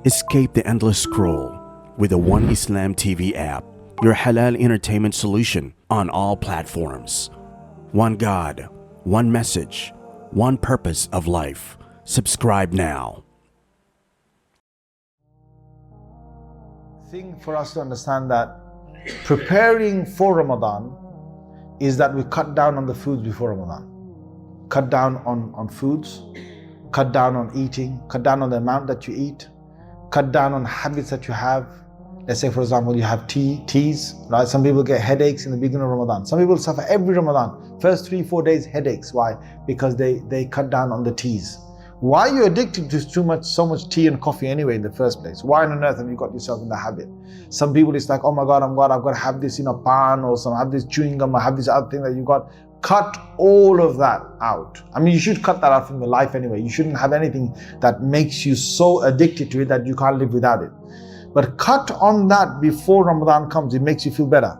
Escape the endless scroll with the One Islam TV app, your halal entertainment solution on all platforms. One God, one message, one purpose of life. Subscribe now. Thing for us to understand that preparing for Ramadan is that we cut down on the foods before Ramadan. Cut down on foods, cut down on eating, cut down on the amount that you eat, cut down on habits that you have. Let's say, for example, you have teas, right? Some people get headaches in the beginning of Ramadan. Some people suffer every Ramadan. First 3-4 days headaches. Why? Because they cut down on the teas. Why are you addicted to so much tea and coffee anyway in the first place? Why on earth have you got yourself in the habit? Some people, it's like, oh my God, I've got to have this, pan, or have this chewing gum, I have this other thing that you got. Cut all of that out. I mean, you should cut that out from your life anyway. You shouldn't have anything that makes you so addicted to it that you can't live without it. But cut on that before Ramadan comes. It makes you feel better.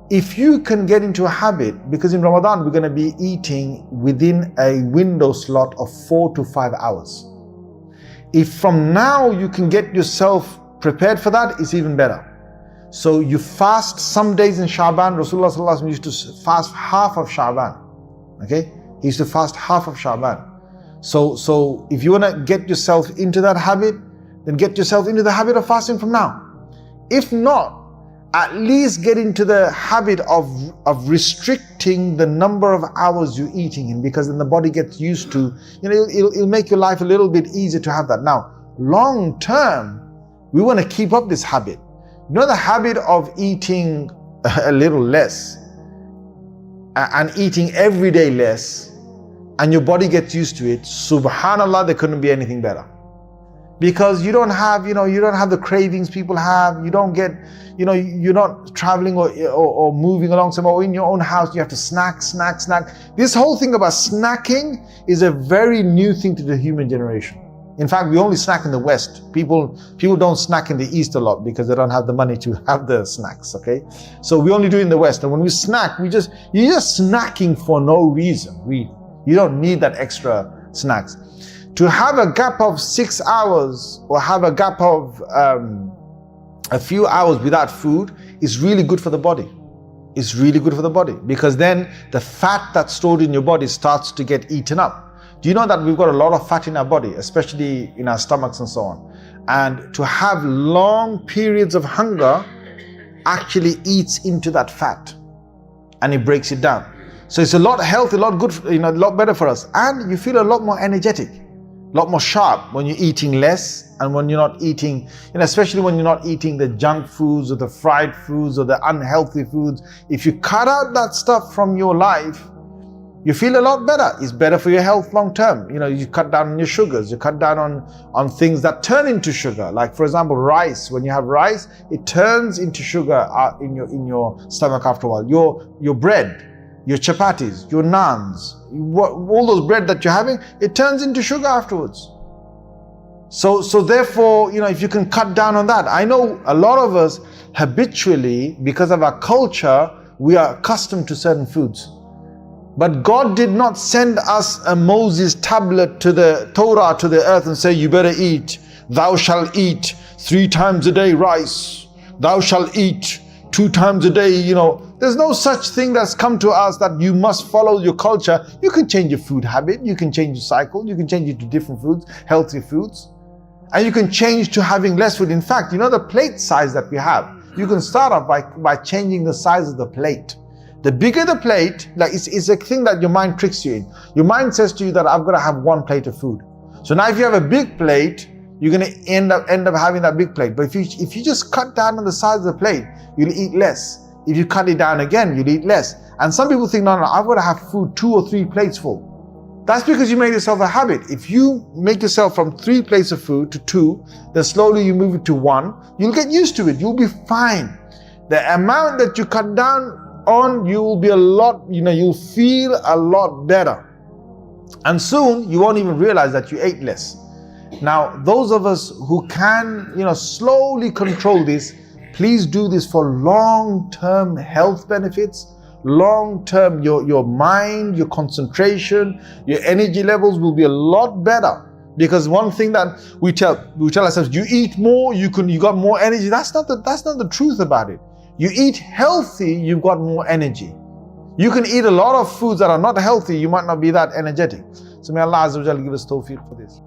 If you can get into a habit, because in Ramadan we're going to be eating within a window slot of 4 to 5 hours. If from now you can get yourself prepared for that, it's even better. So you fast some days in Sha'ban. Rasulullah sallallahu alaihi wasallam used to fast half of Sha'ban. Okay? He used to fast half of Sha'ban. So if you want to get yourself into that habit, then get yourself into the habit of fasting from now. If not, at least get into the habit of restricting the number of hours you're eating in, because then the body gets used to, it'll make your life a little bit easier to have that. Now, long term, we want to keep up this habit. The habit of eating a little less and eating every day less, and your body gets used to it. Subhanallah, there couldn't be anything better. Because you don't have the cravings people have. You don't get, you're not traveling or moving along somewhere, or in your own house, you have to snack. This whole thing about snacking is a very new thing to the human generation. In fact, we only snack in the West. People don't snack in the East a lot because they don't have the money to have the snacks, okay? So we only do it in the West. And when we snack, you're just snacking for no reason, really. You don't need that extra snacks. To have a gap of 6 hours or have a gap of a few hours without food is really good for the body. It's really good for the body, because then the fat that's stored in your body starts to get eaten up. Do you know that we've got a lot of fat in our body, especially in our stomachs and so on? And to have long periods of hunger actually eats into that fat and it breaks it down. So it's a lot healthy, a lot good, a lot better for us. And you feel a lot more energetic, a lot more sharp when you're eating less and when you're not eating, especially when you're not eating the junk foods or the fried foods or the unhealthy foods. If you cut out that stuff from your life, you feel a lot better. It's better for your health long term. You cut down on your sugars, you cut down on things that turn into sugar. Like, for example, rice. When you have rice, it turns into sugar in your stomach after a while. Your bread, your chapatis, your naans, all those bread that you're having, it turns into sugar afterwards. So therefore, if you can cut down on that. I know a lot of us habitually, because of our culture, we are accustomed to certain foods. But God did not send us a Moses tablet to the Torah, to the earth, and say, you better eat. Thou shalt eat 3 times a day rice. Thou shalt eat 2 times a day. There's no such thing that's come to us that you must follow your culture. You can change your food habit. You can change your cycle. You can change it to different foods, healthy foods. And you can change to having less food. In fact, the plate size that we have, you can start off by changing the size of the plate. The bigger the plate, it's a thing that your mind tricks you in. Your mind says to you that I've got to have 1 plate of food. So now if you have a big plate, you're going to end up having that big plate. But if you just cut down on the size of the plate, you'll eat less. If you cut it down again, you'll eat less. And some people think, no, I've got to have food 2 or 3 plates full. That's because you made yourself a habit. If you make yourself from 3 plates of food to 2, then slowly you move it to 1, you'll get used to it. You'll be fine. The amount that you cut down on, you will be you'll feel a lot better. And soon you won't even realize that you ate less. Now, those of us who can, slowly control this, please do this for long-term health benefits. Long-term, your mind, your concentration, your energy levels will be a lot better Because one thing that we tell ourselves, you eat more, you got more energy. That's not the truth about it. You eat healthy, you've got more energy. You can eat a lot of foods that are not healthy, you might not be that energetic. So may Allah Azza wa Jalla give us tawfiq for this.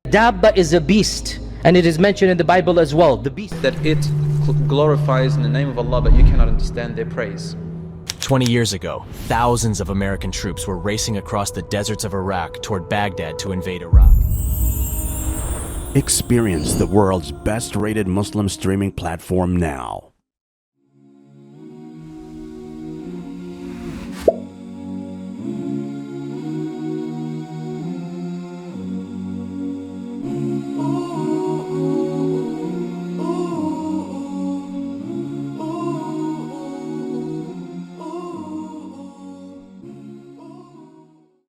Dabba is a beast, and it is mentioned in the Bible as well. The beast that it glorifies in the name of Allah, but you cannot understand their praise. 20 years ago, thousands of American troops were racing across the deserts of Iraq toward Baghdad to invade Iraq. Experience the world's best-rated Muslim streaming platform now.